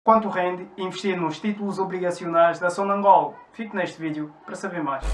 Quanto rende investir nos títulos obrigacionais da Sonangol? Fique neste vídeo para saber mais.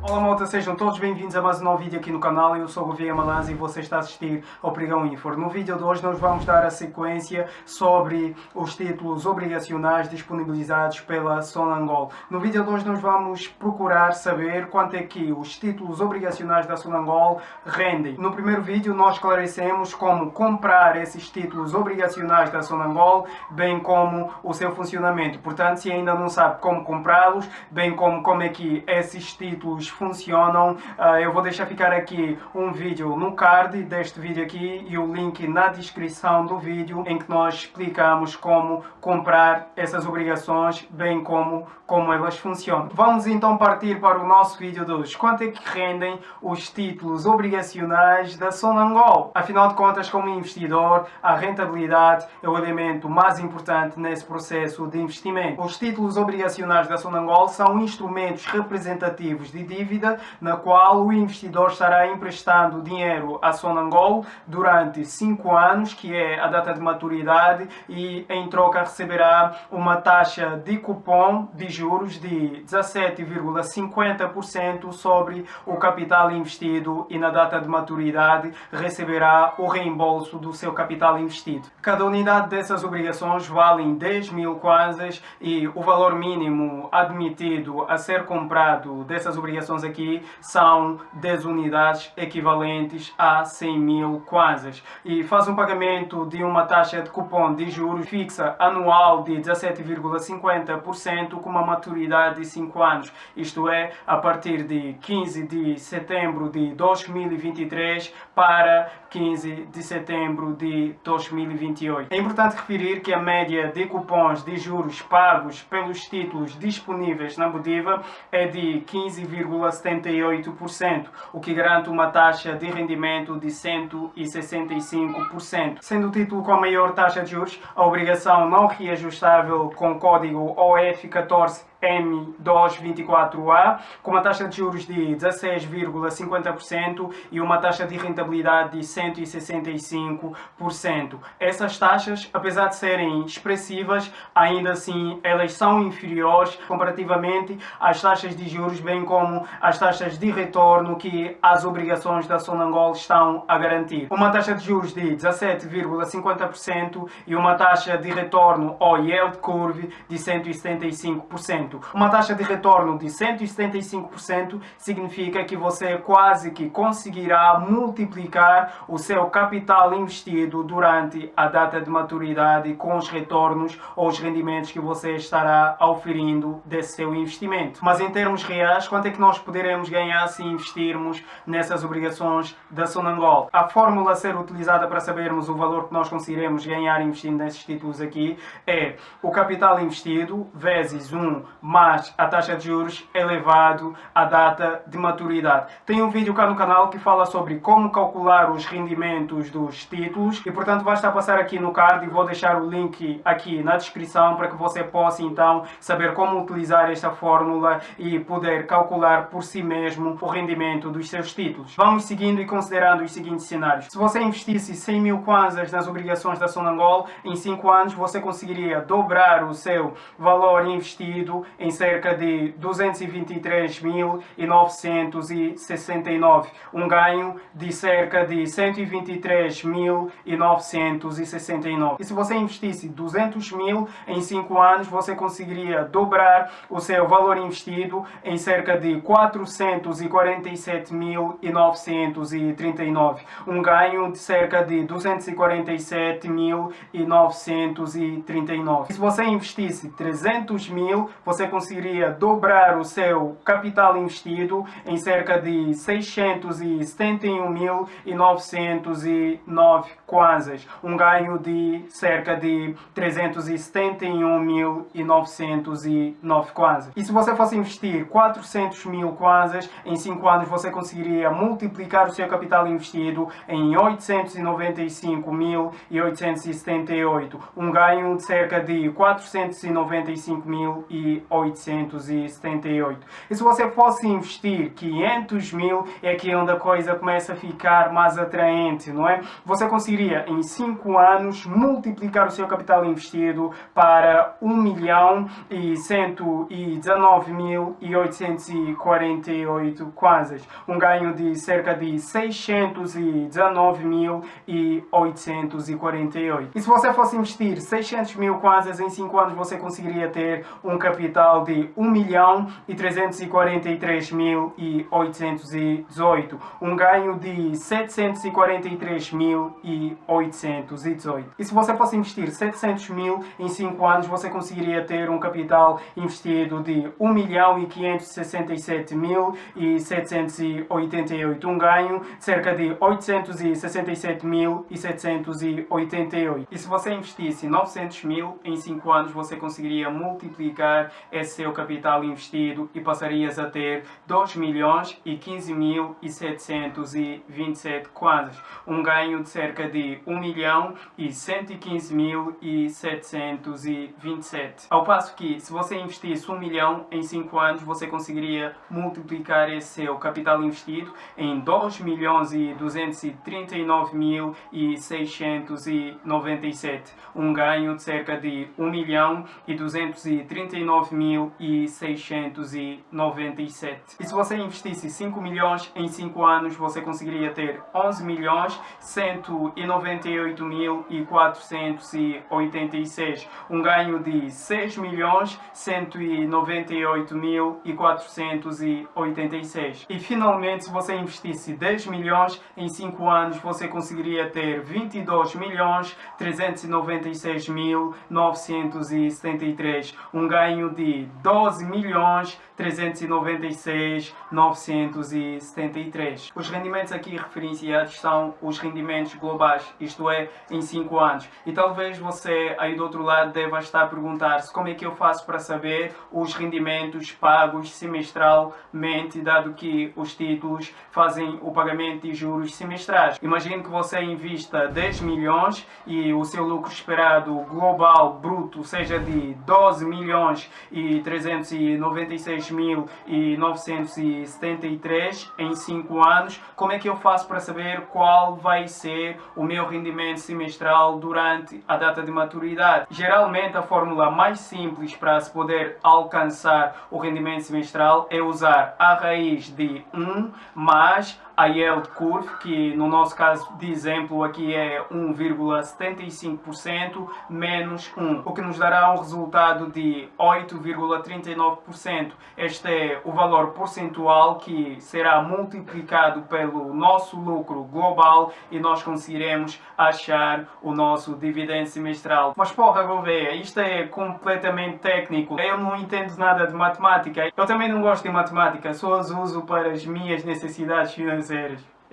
Olá malta, sejam todos bem-vindos a mais um novo vídeo aqui no canal. Eu sou o Gouveia Malanza e você está a assistir ao Pregão Infor. No vídeo de hoje nós vamos dar a sequência sobre os títulos obrigacionais disponibilizados pela Sonangol. No vídeo de hoje nós vamos procurar saber quanto é que os títulos obrigacionais da Sonangol rendem. No primeiro vídeo nós esclarecemos como comprar esses títulos obrigacionais da Sonangol, bem como o seu funcionamento. Portanto, se ainda não sabe como comprá-los, bem como é que esses títulos funcionam, eu vou deixar ficar aqui um vídeo no card deste vídeo aqui e o link na descrição do vídeo em que nós explicamos como comprar essas obrigações, bem como elas funcionam. Vamos então partir para o nosso vídeo de hoje. Quanto é que rendem os títulos obrigacionais da Sonangol? Afinal de contas, como investidor, a rentabilidade é o elemento mais importante nesse processo de investimento. Os títulos obrigacionais da Sonangol são instrumentos representativos de dívida na qual o investidor estará emprestando dinheiro à Sonangol durante 5 anos, que é a data de maturidade, e em troca receberá uma taxa de cupom de juros de 17,50% sobre o capital investido e na data de maturidade receberá o reembolso do seu capital investido. Cada unidade dessas obrigações vale 10.000 kwanzas e o valor mínimo admitido a ser comprado dessas obrigações aqui são 10 unidades equivalentes a 100.000 kwanzas e faz um pagamento de uma taxa de cupom de juros fixa anual de 17,50% com uma maturidade de 5 anos, isto é, a partir de 15 de setembro de 2023 para 15 de setembro de 2028. É importante referir que a média de cupons de juros pagos pelos títulos disponíveis na Bodiva é de 15,78%, o que garante uma taxa de rendimento de 165%. Sendo o título com a maior taxa de juros, a obrigação não reajustável com código OF14 M224A, com uma taxa de juros de 16,50% e uma taxa de rentabilidade de 165%. Essas taxas, apesar de serem expressivas, ainda assim elas são inferiores comparativamente às taxas de juros, bem como às taxas de retorno que as obrigações da Sonangol estão a garantir. Uma taxa de juros de 17,50% e uma taxa de retorno ou yield curve de 175%. Uma taxa de retorno de 175% significa que você quase que conseguirá multiplicar o seu capital investido durante a data de maturidade com os retornos ou os rendimentos que você estará auferindo desse seu investimento. Mas em termos reais, quanto é que nós poderemos ganhar se investirmos nessas obrigações da Sonangol? A fórmula a ser utilizada para sabermos o valor que nós conseguiremos ganhar investindo nesses títulos aqui é o capital investido vezes 1 mais a taxa de juros elevado à data de maturidade. Tem um vídeo cá no canal que fala sobre como calcular os rendimentos dos títulos e, portanto, basta passar aqui no card e vou deixar o link aqui na descrição para que você possa, então, saber como utilizar esta fórmula e poder calcular por si mesmo o rendimento dos seus títulos. Vamos seguindo e considerando os seguintes cenários. Se você investisse 100.000 kwanzas nas obrigações da Sonangol, em 5 anos você conseguiria dobrar o seu valor investido em cerca de 223.969, um ganho de cerca de 123.969. E se você investisse 200.000 em 5 anos, você conseguiria dobrar o seu valor investido em cerca de 447.939, um ganho de cerca de 247.939. E se você investisse 300.000, você conseguiria dobrar o seu capital investido em cerca de 671.909 kwanzas, um ganho de cerca de 371.909 kwanzas. E se você fosse investir 400.000 kwanzas, em 5 anos você conseguiria multiplicar o seu capital investido em 895.878, um ganho de cerca de 495.878. E se você fosse investir 500.000, é aqui onde a coisa começa a ficar mais atraente, não é? Você conseguiria em 5 anos multiplicar o seu capital investido para 1.119.848 kwanzas, um ganho de cerca de 619.848. E se você fosse investir 600.000 kwanzas em 5 anos, você conseguiria ter um capital de 1.343.818, um ganho de 743.818. E se você fosse investir 700.000 em 5 anos, você conseguiria ter um capital investido de 1.567.788, um ganho de cerca de 867.788. E se você investisse 900.000 em 5 anos, você conseguiria multiplicar esse seu capital investido e passarias a ter 2.015.727 kwanzas, um ganho de cerca de 1.115.727. Ao passo que, se você investisse 1 milhão em 5 anos, você conseguiria multiplicar esse seu capital investido em 2.239.697, um ganho de cerca de 1.239.697. E se você investisse 5 milhões em 5 anos, você conseguiria ter 11.198.486, um ganho de 6.198.486. E finalmente, se você investisse 10 milhões em 5 anos, você conseguiria ter 22.396.973, um ganho de 12.396.973. Os rendimentos aqui referenciados são os rendimentos globais, isto é, em 5 anos. E talvez você aí do outro lado deva estar a perguntar-se como é que eu faço para saber os rendimentos pagos semestralmente, dado que os títulos fazem o pagamento de juros semestrais. Imagine que você invista 10 milhões e o seu lucro esperado global bruto seja de 12.396.973 em 5 anos. Como é que eu faço para saber qual vai ser o meu rendimento semestral durante a data de maturidade? Geralmente a fórmula mais simples para se poder alcançar o rendimento semestral é usar a raiz de 1 mais a yield curve, que no nosso caso de exemplo aqui é 1,75% menos 1, o que nos dará um resultado de 8,39%. Este é o valor percentual que será multiplicado pelo nosso lucro global e nós conseguiremos achar o nosso dividendo semestral. Mas porra, Gouveia, isto é completamente técnico. Eu não entendo nada de matemática. Eu também não gosto de matemática, só as uso para as minhas necessidades financeiras.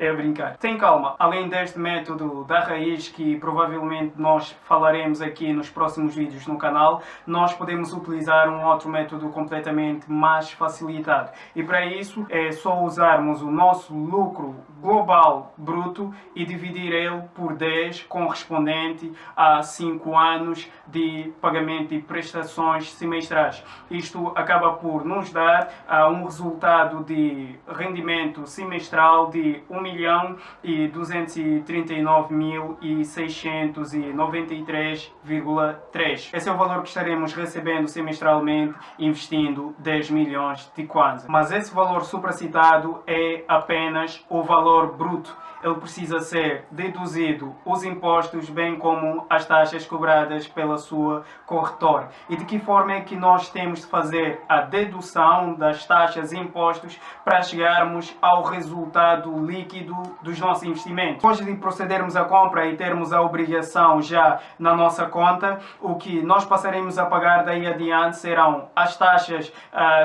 É a brincar. Tem calma. Além deste método da raiz, que provavelmente nós falaremos aqui nos próximos vídeos no canal, nós podemos utilizar um outro método completamente mais facilitado. E para isso é só usarmos o nosso lucro global bruto e dividir ele por 10, correspondente a 5 anos de pagamento de prestações semestrais. Isto acaba por nos dar um resultado de rendimento semestral de 1.239.693,3. Esse é o valor que estaremos recebendo semestralmente investindo 10 milhões de kwanza. Mas esse valor supracitado é apenas o valor bruto. Ele precisa ser deduzido os impostos, bem como as taxas cobradas pela sua corretora. E de que forma é que nós temos de fazer a dedução das taxas e impostos para chegarmos ao resultado líquido dos nossos investimentos? Depois de procedermos à compra e termos a obrigação já na nossa conta, o que nós passaremos a pagar daí adiante serão as taxas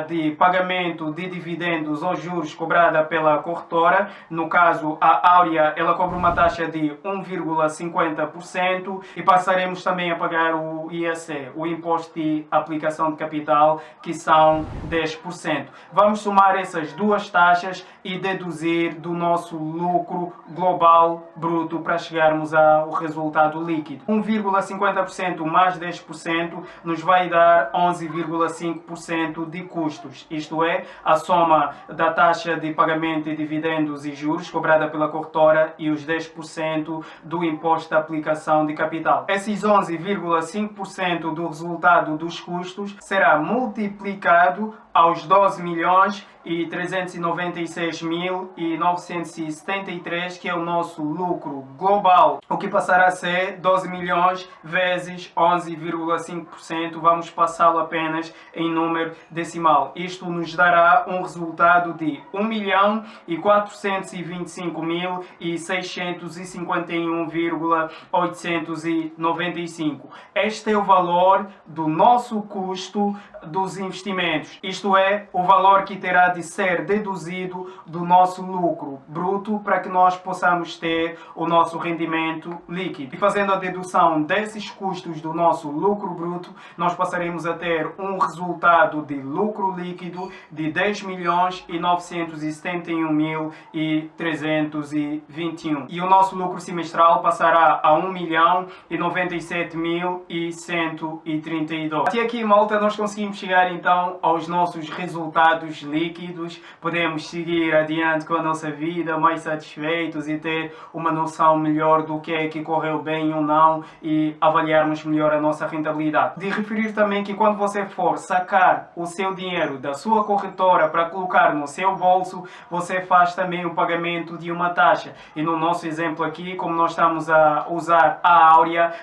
de pagamento de dividendos ou juros cobrada pela corretora, no caso a Áurea, ela cobra uma taxa de 1,50% e passaremos também a pagar o IAC, o Imposto de Aplicação de Capital, que são 10%. Vamos somar essas duas taxas e deduzir do nosso lucro global bruto para chegarmos ao resultado líquido. 1,50% mais 10% nos vai dar 11,5% de custos, isto é, a soma da taxa de pagamento de dividendos e juros cobrada pela corretora e os 10% do imposto de aplicação de capital. Esses 11,5% do resultado dos custos será multiplicado aos 12.396.973, que é o nosso lucro global, o que passará a ser 12 milhões vezes 11,5%. Vamos passá-lo apenas em número decimal. Isto nos dará um resultado de 1.425.651,895. Este é o valor do nosso custo dos investimentos. Isto é, o valor que terá de ser deduzido do nosso lucro bruto para que nós possamos ter o nosso rendimento líquido. E fazendo a dedução desses custos do nosso lucro bruto, nós passaremos a ter um resultado de lucro líquido de 10.971.321. E o nosso lucro semestral passará a 1.097.132. Até aqui, malta, nós conseguimos chegar então aos nossos resultados líquidos. Podemos seguir adiante com a nossa vida mais satisfeitos e ter uma noção melhor do que é que correu bem ou não e avaliarmos melhor a nossa rentabilidade. De referir também que quando você for sacar o seu dinheiro da sua corretora para colocar no seu bolso, você faz também o pagamento de uma taxa. E no nosso exemplo aqui, como nós estamos a usar a Áurea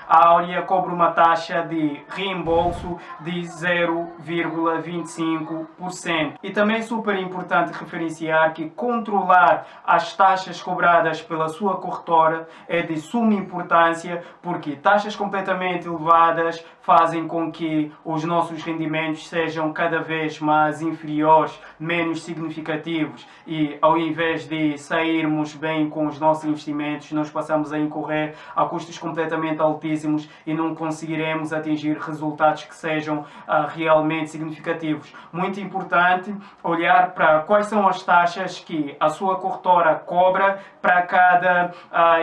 cobra uma taxa de reembolso de 0,25%. E também é super importante referenciar que controlar as taxas cobradas pela sua corretora é de suma importância, porque taxas completamente elevadas fazem com que os nossos rendimentos sejam cada vez mais inferiores, menos significativos, e ao invés de sairmos bem com os nossos investimentos, nós passamos a incorrer a custos completamente altíssimos e não conseguiremos atingir resultados que sejam realmente significativos. Muito importante olhar para quais são as taxas que a sua corretora cobra para cada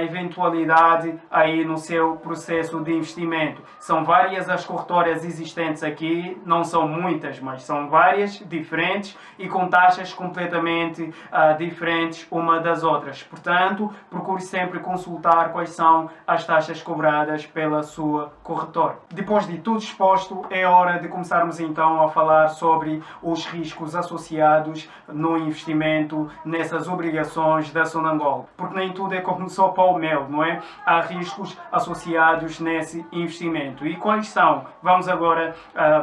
eventualidade aí no seu processo de investimento. São várias as corretoras existentes aqui, não são muitas, mas são várias, diferentes e com taxas completamente diferentes uma das outras. Portanto, procure sempre consultar quais são as taxas cobradas pela sua corretora. Depois de tudo exposto, é hora de começarmos então a falar sobre os riscos associados no investimento nessas obrigações da Sonangol. Porque nem tudo é como sopa ao mel, não é? Há riscos associados nesse investimento. E quais são? Vamos agora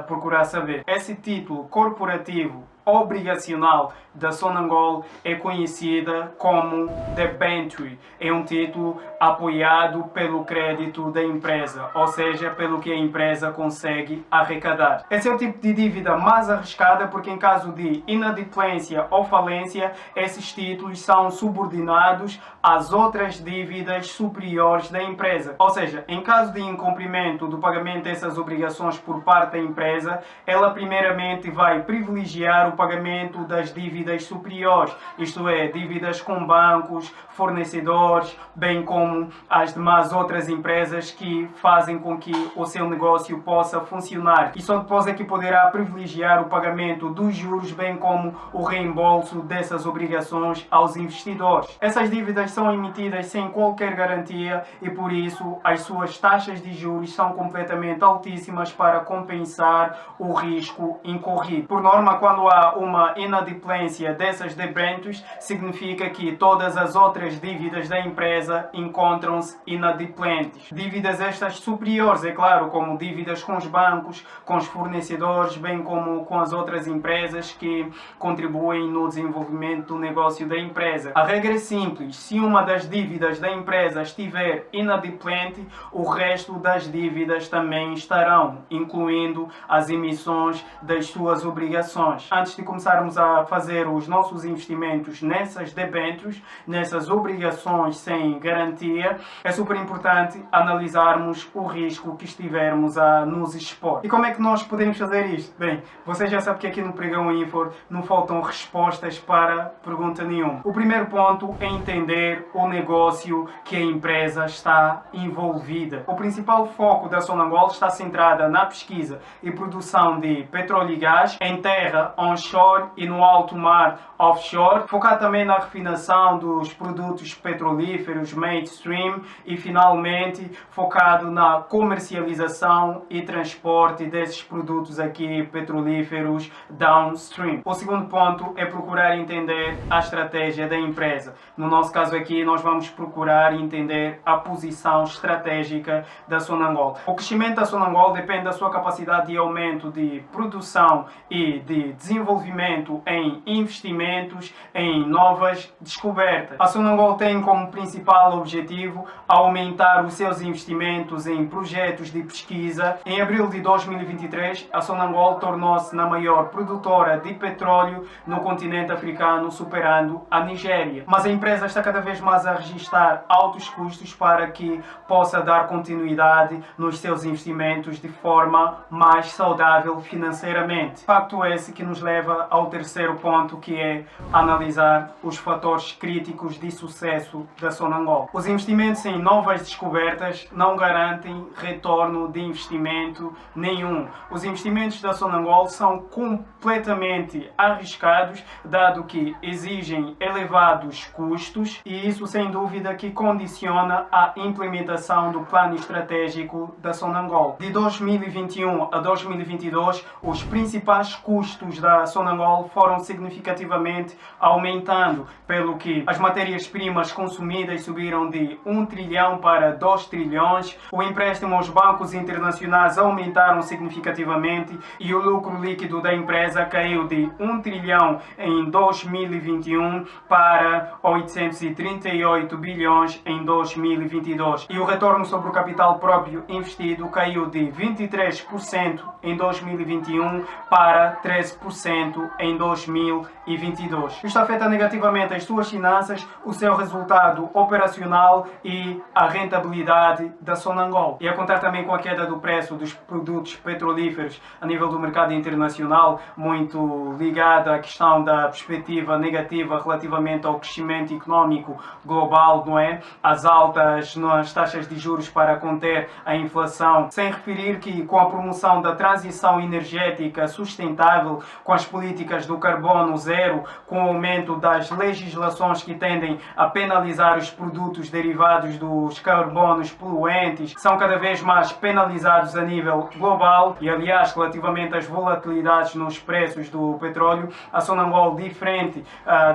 procurar saber. Esse título corporativo obrigacional da Sonangol é conhecida como debenture. É um título apoiado pelo crédito da empresa, ou seja, pelo que a empresa consegue arrecadar. Esse é o tipo de dívida mais arriscada porque em caso de inadimplência ou falência, esses títulos são subordinados às outras dívidas superiores da empresa. Ou seja, em caso de incumprimento do pagamento dessas obrigações por parte da empresa, ela primeiramente vai privilegiar o pagamento das dívidas superiores, isto é, dívidas com bancos, fornecedores, bem como as demais outras empresas que fazem com que o seu negócio possa funcionar. E só depois é que poderá privilegiar o pagamento dos juros, bem como o reembolso dessas obrigações aos investidores. Essas dívidas são emitidas sem qualquer garantia e por isso as suas taxas de juros são completamente altíssimas para compensar o risco incorrido. Por norma, quando há uma inadimplência dessas debêntures, significa que todas as outras dívidas da empresa encontram-se inadimplentes. Dívidas estas superiores, é claro, como dívidas com os bancos, com os fornecedores, bem como com as outras empresas que contribuem no desenvolvimento do negócio da empresa. A regra é simples: se uma das dívidas da empresa estiver inadimplente, o resto das dívidas também estarão, incluindo as emissões das suas obrigações. Antes antes de começarmos a fazer os nossos investimentos nessas debêntures, nessas obrigações sem garantia, é super importante analisarmos o risco que estivermos a nos expor. E como é que nós podemos fazer isto? Bem, você já sabe que aqui no Pregão Infor não faltam respostas para pergunta nenhuma. O primeiro ponto é entender o negócio que a empresa está envolvida. O principal foco da Sonangol está centrada na pesquisa e produção de petróleo e gás em terra onshore e no alto mar offshore, focado também na refinação dos produtos petrolíferos mainstream e finalmente focado na comercialização e transporte desses produtos aqui petrolíferos downstream. O segundo ponto é procurar entender a estratégia da empresa. No nosso caso aqui, nós vamos procurar entender a posição estratégica da Sonangol. O crescimento da Sonangol depende da sua capacidade de aumento de produção e de desenvolvimento em investimentos em novas descobertas. A Sonangol tem como principal objetivo aumentar os seus investimentos em projetos de pesquisa. Em abril de 2023, a Sonangol tornou-se na maior produtora de petróleo no continente africano, superando a Nigéria. Mas a empresa está cada vez mais a registrar altos custos para que possa dar continuidade nos seus investimentos de forma mais saudável financeiramente. Facto esse que nos leva ao terceiro ponto, que é analisar os fatores críticos de sucesso da Sonangol. Os investimentos em novas descobertas não garantem retorno de investimento nenhum. Os investimentos da Sonangol são completamente arriscados, dado que exigem elevados custos, e isso sem dúvida que condiciona a implementação do plano estratégico da Sonangol. De 2021 a 2022, os principais custos da Sonangol foram significativamente aumentando, pelo que as matérias-primas consumidas subiram de 1 trilhão para 2 trilhões, o empréstimo aos bancos internacionais aumentaram significativamente e o lucro líquido da empresa caiu de 1 trilhão em 2021 para 838 bilhões em 2022. E o retorno sobre o capital próprio investido caiu de 23% em 2021 para 13% em 2022. Isto afeta negativamente as suas finanças, o seu resultado operacional e a rentabilidade da Sonangol. E a contar também com a queda do preço dos produtos petrolíferos a nível do mercado internacional, muito ligada à questão da perspectiva negativa relativamente ao crescimento económico global, não é? As altas nas taxas de juros para conter a inflação, sem referir que com a promoção da transição energética sustentável, com as políticas do carbono zero, com o aumento das legislações que tendem a penalizar os produtos derivados dos carbonos poluentes, são cada vez mais penalizados a nível global. E aliás, relativamente às volatilidades nos preços do petróleo, a Sonangol, diferente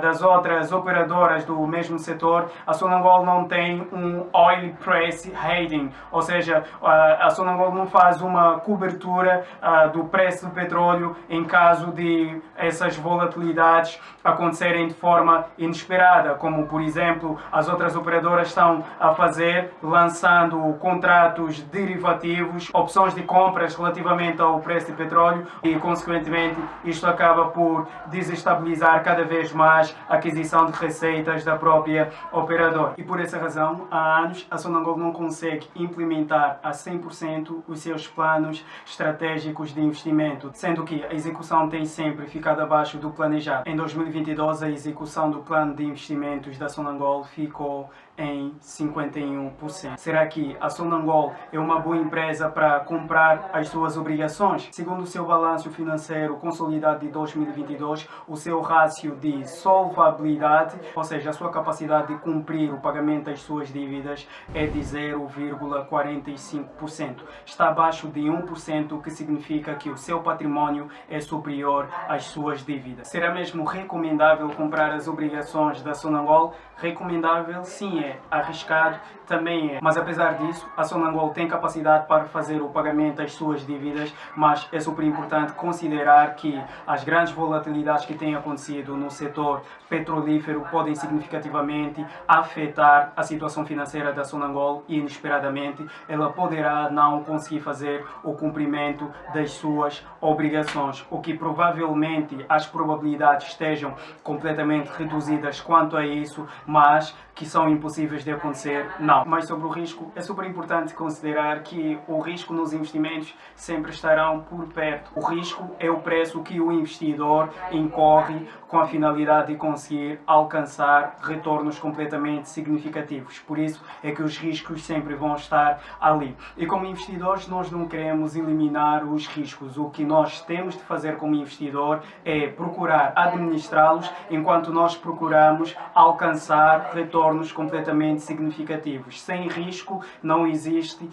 das outras operadoras do mesmo setor, a Sonangol não tem um oil price hedging, ou seja, a Sonangol não faz uma cobertura do preço do petróleo em caso de essas volatilidades acontecerem de forma inesperada, como por exemplo as outras operadoras estão a fazer, lançando contratos derivativos, opções de compras relativamente ao preço de petróleo, e consequentemente isto acaba por desestabilizar cada vez mais a aquisição de receitas da própria operadora. E por essa razão, há anos a Sonangol não consegue implementar a 100% os seus planos estratégicos de investimento, sendo que a execução tem sempre ficado abaixo do planejado. Em 2022, a execução do plano de investimentos da Sonangol ficou em 51%. Será que a Sonangol é uma boa empresa para comprar as suas obrigações? Segundo o seu balanço financeiro consolidado de 2022, o seu rácio de solvabilidade, ou seja, a sua capacidade de cumprir o pagamento das suas dívidas, é de 0,45%. Está abaixo de 1%, o que significa que o seu património é superior às suas dívidas. Será mesmo recomendável comprar as obrigações da Sonangol? Recomendável sim é, arriscado também é. Mas apesar disso, a Sonangol tem capacidade para fazer o pagamento das suas dívidas, mas é super importante considerar que as grandes volatilidades que têm acontecido no setor petrolífero podem significativamente afetar a situação financeira da Sonangol e, inesperadamente, ela poderá não conseguir fazer o cumprimento das suas obrigações, o que provavelmente possivelmente as probabilidades estejam completamente reduzidas quanto a isso, mas que são impossíveis de acontecer, não. Mas sobre o risco, é super importante considerar que o risco nos investimentos sempre estarão por perto. O risco é o preço que o investidor incorre com a finalidade de conseguir alcançar retornos completamente significativos. Por isso é que os riscos sempre vão estar ali. E como investidores, nós não queremos eliminar os riscos. O que nós temos de fazer como investidor é procurar administrá-los enquanto nós procuramos alcançar retornos completamente significativos. Sem risco não existe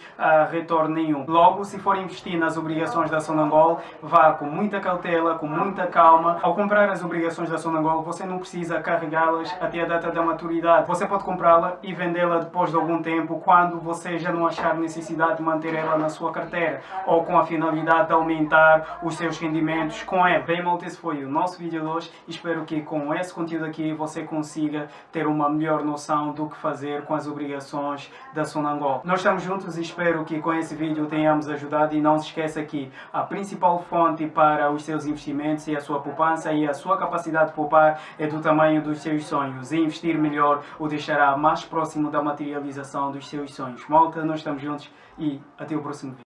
retorno nenhum. Logo, se for investir nas obrigações da Sonangol, vá com muita cautela, com muita calma. Ao comprar as obrigações da Sonangol, você não precisa carregá-las até a data da maturidade. Você pode comprá-la e vendê-la depois de algum tempo, quando você já não achar necessidade de manter ela na sua carteira, ou com a finalidade de aumentar os seus rendimentos com ela. Bem, malta, esse foi o nosso vídeo de hoje. Espero que com esse conteúdo aqui você consiga ter uma melhor noção do que fazer com as obrigações da Sonangol. Nós estamos juntos e espero que com esse vídeo tenhamos ajudado. E não se esqueça que a principal fonte para os seus investimentos e a sua poupança e a sua capacidade de poupar é do tamanho dos seus sonhos. E investir melhor o deixará mais próximo da materialização dos seus sonhos. Malta, nós estamos juntos e até o próximo vídeo.